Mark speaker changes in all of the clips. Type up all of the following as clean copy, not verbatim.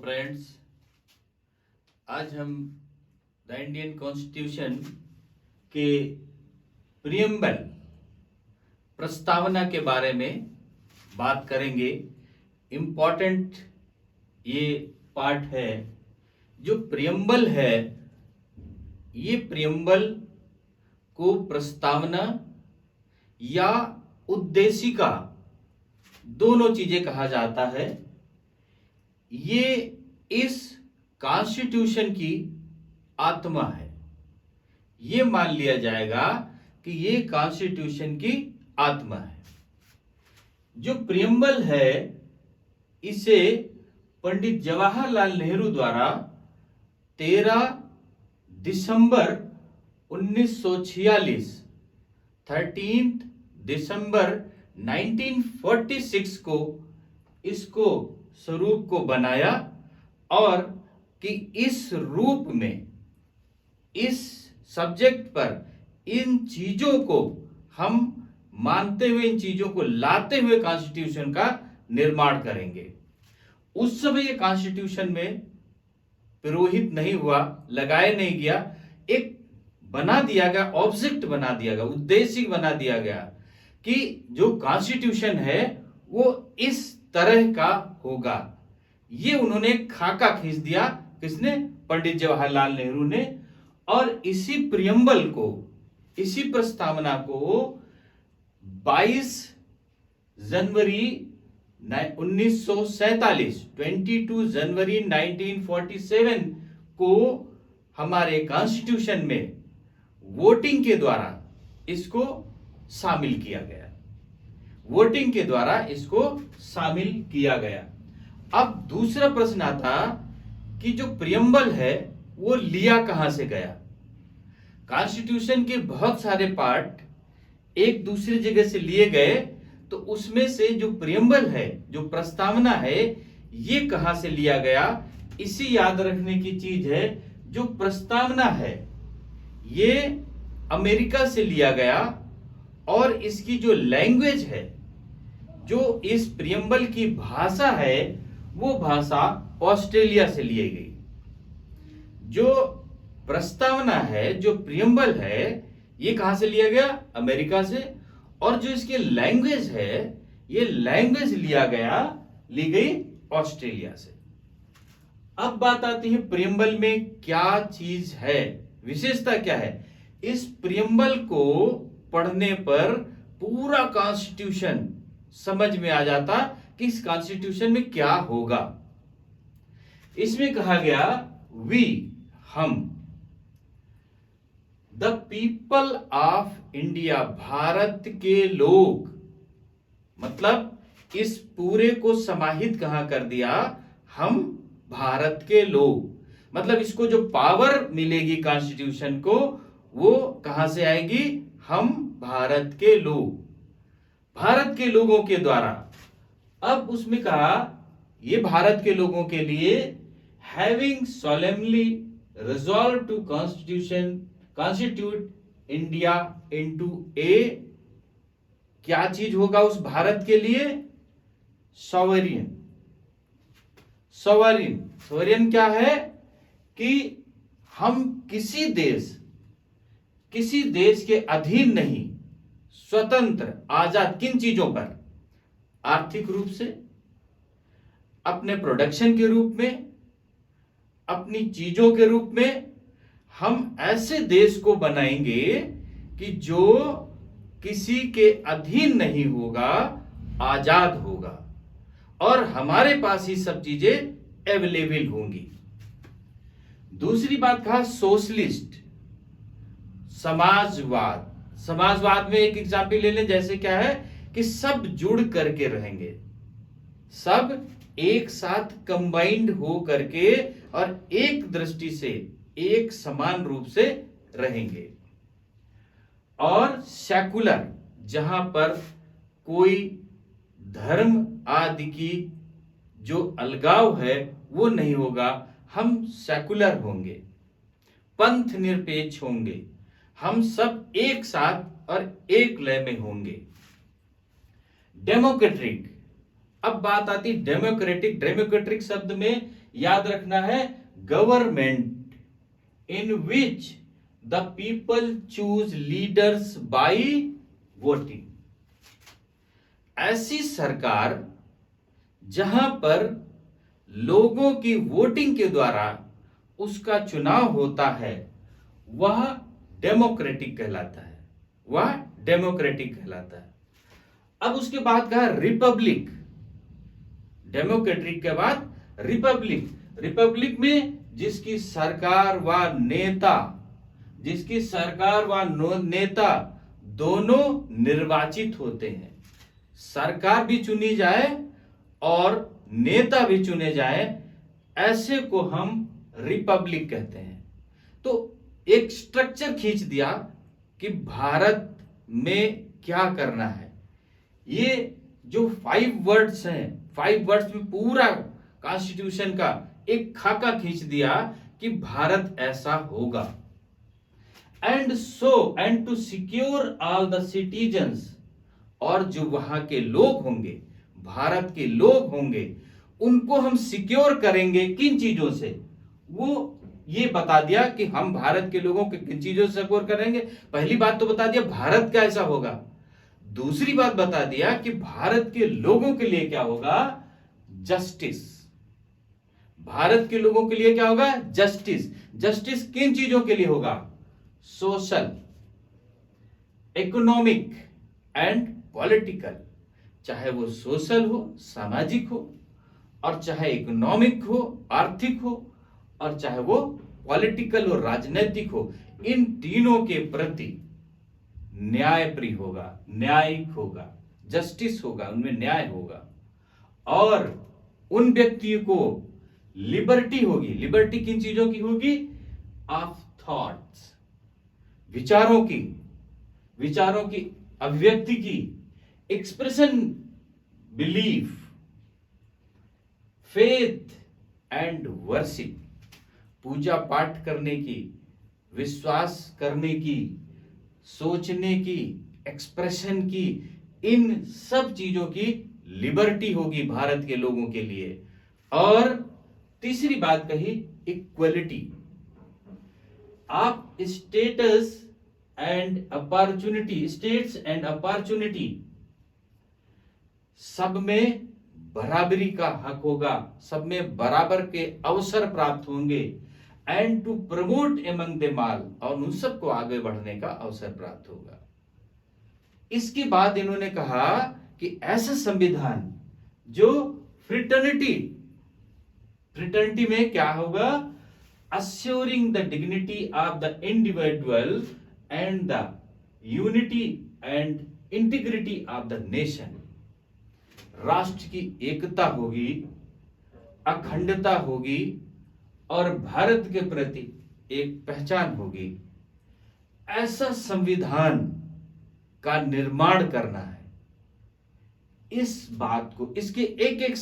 Speaker 1: Friends, आज हम the Indian constitution के प्रियम्बल प्रस्तावना के बारे में बात करेंगे। इम्पॉर्टेंट ये पार्ट है। जो प्रियम्बल है, ये प्रियम्बल को प्रस्तावना या उद्देशिका दोनों चीजें कहा जाता है। ये इस कॉन्स्टिट्यूशन की आत्मा है। ये मान लिया जाएगा कि ये कॉन्स्टिट्यूशन की आत्मा है। जो प्रियम्बल है, इसे पंडित जवाहरलाल नेहरू द्वारा 13 दिसंबर 1946 13 दिसंबर 1946 को इसको स्वरूप को बनाया और कि इस रूप में, इस सब्जेक्ट पर, इन चीजों को हम मानते हुए, इन चीजों को लाते हुए कॉन्स्टिट्यूशन का निर्माण करेंगे। उस समय ये कॉन्स्टिट्यूशन में पुरोहित नहीं हुआ, लगाया नहीं गया, एक बना दिया गया, ऑब्जेक्ट बना दिया गया, उद्देश्य बना दिया गया कि जो कॉन्स्टिट्यूशन है वो इस तरह का होगा। ये उन्होंने खाका खींच दिया, किसने? पंडित जवाहरलाल नेहरू ने। और इसी प्रियम्बल को, इसी प्रस्तावना को 22 जनवरी 1947 22 जनवरी 1947 को हमारे कॉन्स्टिट्यूशन में वोटिंग के द्वारा इसको शामिल किया गया। वोटिंग के द्वारा इसको शामिल किया गया। अब दूसरा प्रश्न आता कि जो प्रियम्बल है वो लिया कहां से गया। कॉन्स्टिट्यूशन के बहुत सारे पार्ट एक दूसरी जगह से लिए गए, तो उसमें से जो प्रियम्बल है, जो प्रस्तावना है, ये कहां से लिया गया, इसी याद रखने की चीज है। जो प्रस्तावना है ये अमेरिका से लिया गया और इसकी जो लैंग्वेज है, जो इस प्रियम्बल की भाषा है, वो भाषा ऑस्ट्रेलिया से ली गई। जो प्रस्तावना है, जो प्रियम्बल है, ये कहां से लिया गया? अमेरिका से। और जो इसकी लैंग्वेज है, ये लैंग्वेज ली गई ऑस्ट्रेलिया से। अब बात आती है प्रियम्बल में क्या चीज है, विशेषता क्या है। इस प्रियम्बल को पढ़ने पर पूरा कॉन्स्टिट्यूशन समझ में आ जाता कि इस कॉन्स्टिट्यूशन में क्या होगा। इसमें कहा गया वी, हम, the people of India, Bharat के लोग, मतलब इस पूरे को समाहित कहां कर दिया, हम भारत के लोग। मतलब इसको जो पावर मिलेगी कॉन्स्टिट्यूशन को, वो कहां से आएगी? हम भारत के लोग, भारत के लोगों के द्वारा। अब उसमें कहा ये भारत के लोगों के लिए having solemnly resolved to constitute India into a, क्या चीज होगा उस भारत के लिए? सॉवरियन। सॉवरियन क्या है? कि हम किसी देश के अधीन नहीं, स्वतंत्र, आजाद। किन चीजों पर? आर्थिक रूप से, अपने प्रोडक्शन के रूप में, अपनी चीजों के रूप में। हम ऐसे देश को बनाएंगे कि जो किसी के अधीन नहीं होगा, आजाद होगा, और हमारे पास ही सब चीजें अवेलेबल होंगी। दूसरी बात कहा सोशलिस्ट, समाजवाद। समाजवाद में एक एग्जाम्पल ले लें, जैसे क्या है कि सब जुड़ करके रहेंगे, सब एक साथ कंबाइंड हो करके और एक दृष्टि से, एक समान रूप से रहेंगे। और सेकुलर, जहां पर कोई धर्म आदि की जो अलगाव है वो नहीं होगा, हम सेकुलर होंगे, पंथ निरपेक्ष होंगे, हम सब एक साथ और एक लय में होंगे। डेमोक्रेटिक, अब बात आती डेमोक्रेटिक। डेमोक्रेटिक शब्द में याद रखना है, government in which the people choose leaders by voting. ऐसी सरकार जहां पर लोगों की वोटिंग के द्वारा उसका चुनाव होता है, वह डेमोक्रेटिक कहलाता है, वह डेमोक्रेटिक कहलाता है। अब उसके बाद कहा रिपब्लिक, डेमोक्रेटिक के बाद रिपब्लिक। रिपब्लिक में जिसकी सरकार व नेता, जिसकी सरकार व नेता दोनों निर्वाचित होते हैं, सरकार भी चुनी जाए और नेता भी चुने जाए, ऐसे को हम रिपब्लिक कहते हैं। तो एक स्ट्रक्चर खींच दिया कि भारत में क्या करना है। ये जो 5 वर्ड्स हैं, 5 वर्ड्स में पूरा कॉन्स्टिट्यूशन का एक खाका खींच दिया कि भारत ऐसा होगा। And to secure all the citizens, और जो वहां के लोग होंगे, भारत के लोग होंगे, उनको हम सिक्योर करेंगे किन चीजों से, वो ये बता दिया कि हम भारत के लोगों को किन चीजों से सिक्योर करेंगे। पहली बात तो बता दिया भारत कैसा होगा, दूसरी बात बता दिया कि भारत के लोगों के लिए क्या होगा, जस्टिस। भारत के लोगों के लिए क्या होगा, जस्टिस। जस्टिस किन चीजों के लिए होगा, सोशल, इकोनॉमिक एंड पॉलिटिकल। चाहे वो सोशल हो, सामाजिक हो, और चाहे इकोनॉमिक हो, आर्थिक हो, और चाहे वो पॉलिटिकल हो, राजनीतिक हो, इन तीनों के प्रति न्यायप्रिय होगा, न्यायिक होगा, जस्टिस होगा, उनमें न्याय होगा। और उन व्यक्तियों को लिबर्टी होगी। लिबर्टी किन चीजों की होगी, ऑफ थॉट्स, विचारों की, विचारों की अभिव्यक्ति की, expression, belief, faith and worship, पूजा पाठ करने की, विश्वास करने की, सोचने की, एक्सप्रेशन की, इन सब चीजों की लिबर्टी होगी भारत के लोगों के लिए। और तीसरी बात कही इक्वलिटी। आप स्टेट्स एंड अपॉर्चुनिटी, सब में बराबरी का हक होगा, सब में बराबर के अवसर प्राप्त होंगे। And to promote among them all, और उन सबको आगे बढ़ने का अवसर प्राप्त होगा। इसके बाद इन्होंने कहा कि ऐसा संविधान जो फ्रिटर्निटी में क्या होगा, assuring the dignity of the individual and the unity and integrity of the nation। राष्ट्र की एकता होगी, अखंडता होगी, और भारत के प्रति एक पहचान होगी। ऐसा संविधान का निर्माण करना है। इस बात को, इसके एक एक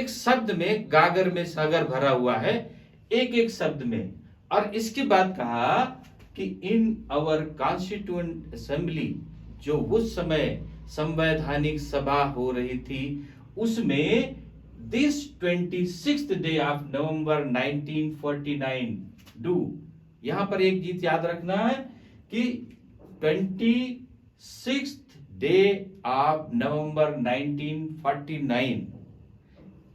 Speaker 1: शब्द में गागर में सागर भरा हुआ है, एक एक शब्द में। और इसके बाद कहा कि इन आवर कॉन्स्टिट्यूएंट असेंबली, जो उस समय संवैधानिक सभा हो रही थी, उसमें this 26th day of November 1949 do, यहां पर एक चीज याद रखना है कि 26th day of November 1949,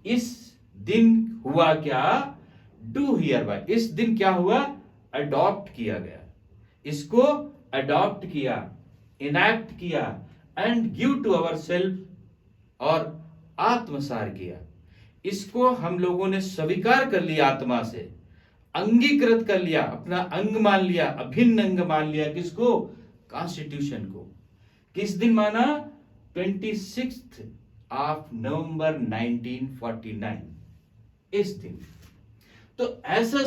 Speaker 1: इस दिन हुआ क्या, डू हियर बाय, इस दिन क्या हुआ, अडॉप्ट किया गया, इसको अडॉप्ट किया, इनैक्ट किया, and give to our self, और आत्मसार किया। इसको हम लोगों ने स्वीकार कर लिया, आत्मा से अंगीकृत कर लिया, अपना अंग मान लिया, अभिन्न अंग मान लिया। किसको, कॉन्स्टिट्यूशन को। किस दिन माना, 26th of November 1949, इस दिन। तो ऐसा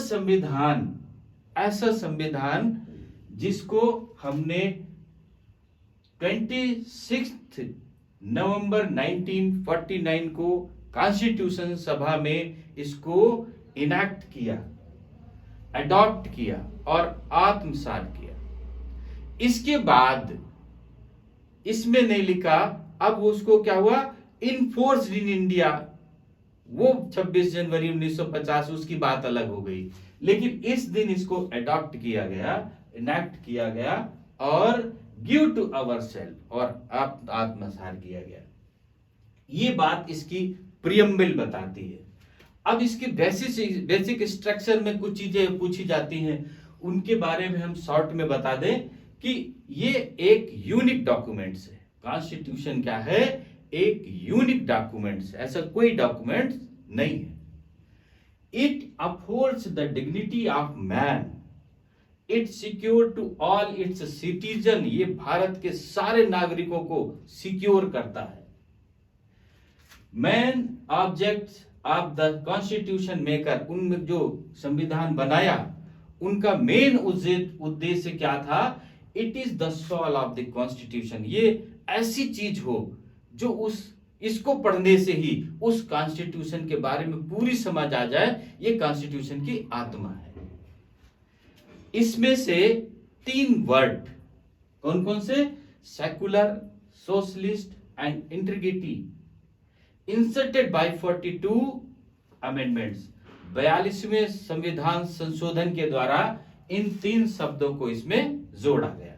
Speaker 1: संविधान जिसको हमने 26th नवंबर 1949 को कॉन्स्टिट्यूशन सभा में इसको इनैक्ट किया, अडॉप्ट किया और आत्मसात किया। इसके बाद इसमें नहीं लिखा, अब उसको क्या हुआ, इनफोर्स्ड इन इंडिया, वो 26 जनवरी 1950 उसकी बात अलग हो गई, लेकिन इस दिन इसको अडॉप्ट किया गया, इनैक्ट किया गया और गिव टू अवर सेल्फ और आत्मसार किया गया। ये बात इसकी प्रियम्बल बताती है। अब इसके बेसिक स्ट्रक्चर में कुछ चीजें पूछी जाती हैं, उनके बारे में हम शॉर्ट में बता दें कि ये एक यूनिक डॉक्यूमेंट्स है। कॉन्स्टिट्यूशन क्या है? एक यूनिक डॉक्यूमेंट्स, ऐसा कोई डॉक्यूमेंट्स नहीं है। It upholds the dignity of man, it secure to all its citizen, ये भारत के सारे नागरिकों को सिक्योर करता है। Main objects of the constitution maker, उनमें जो संविधान बनाया उनका मेन उद्देश्य क्या था? It is the soul of the constitution, ये ऐसी चीज हो जो इसको पढ़ने से ही उस कॉन्स्टिट्यूशन के बारे में पूरी समझ आ जाए, ये कॉन्स्टिट्यूशन की आत्मा है। इसमें से 3 वर्ड कौन कौन से? Secular, socialist and integrity inserted by 42 amendments, 42वें संविधान संशोधन के द्वारा इन 3 शब्दों को इसमें जोड़ा गया।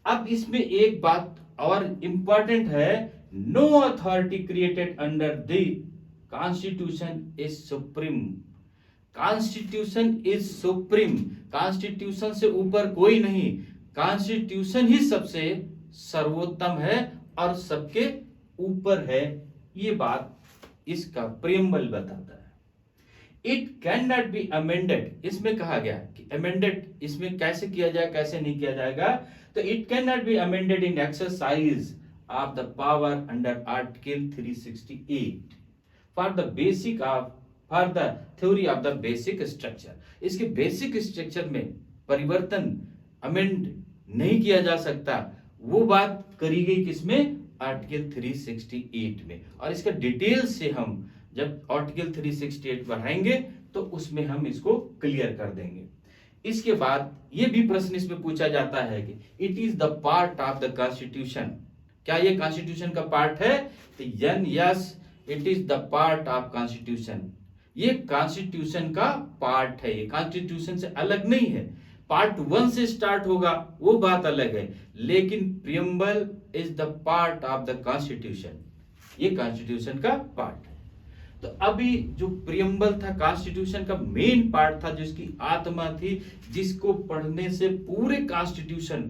Speaker 1: अब इसमें एक बात और इंपॉर्टेंट है, no authority created under the constitution is supreme, constitution is supreme, constitution से ऊपर कोई नहीं, कॉन्स्टिट्यूशन ही सबसे सर्वोत्तम है और सबके ऊपर है। ये बात इसका प्रियम्बल बताता है। It can not be amended, इसमें कहा गया कि अमेंडेड इसमें कैसे किया जाए, कैसे नहीं किया जाएगा, तो it can not be amended in exercise of the power under article 368 for the theory of the basic structure, इसके बेसिक स्ट्रक्चर में परिवर्तन अमेंड नहीं किया जा सकता, वो बात करी गई किसमें? आर्टिकल 368 में। और इसका डिटेल से हम जब आर्टिकल 368 बढ़ाएंगे तो उसमें हम इसको क्लियर कर देंगे। इसके बाद ये भी प्रश्न इसमें पूछा जाता है कि it is the part of the constitution, क्या ये कॉन्स्टिट्यूशन का पार्ट है? तो yes, it is the part of constitution, ये कॉन्स्टिट्यूशन का पार्ट है, ये कॉन्स्टिट्यूशन से अलग नहीं है। पार्ट 1 से स्टार्ट होगा वो बात अलग है, लेकिन preamble is the part of the constitution, ये कॉन्स्टिट्यूशन का पार्ट है। तो अभी जो प्रियम्बल था कॉन्स्टिट्यूशन का मेन पार्ट था, जिसकी आत्मा थी, जिसको पढ़ने से पूरे कॉन्स्टिट्यूशन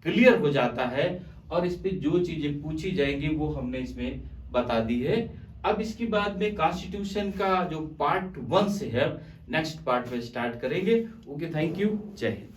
Speaker 1: क्लियर हो जाता है और इस पे जो चीजें पूछी जाएंगी वो हमने इसमें बता दी है। अब इसके बाद में कॉन्स्टिट्यूशन का जो पार्ट 1 से है नेक्स्ट पार्ट में स्टार्ट करेंगे। ओके, थैंक यू, जय हिंद।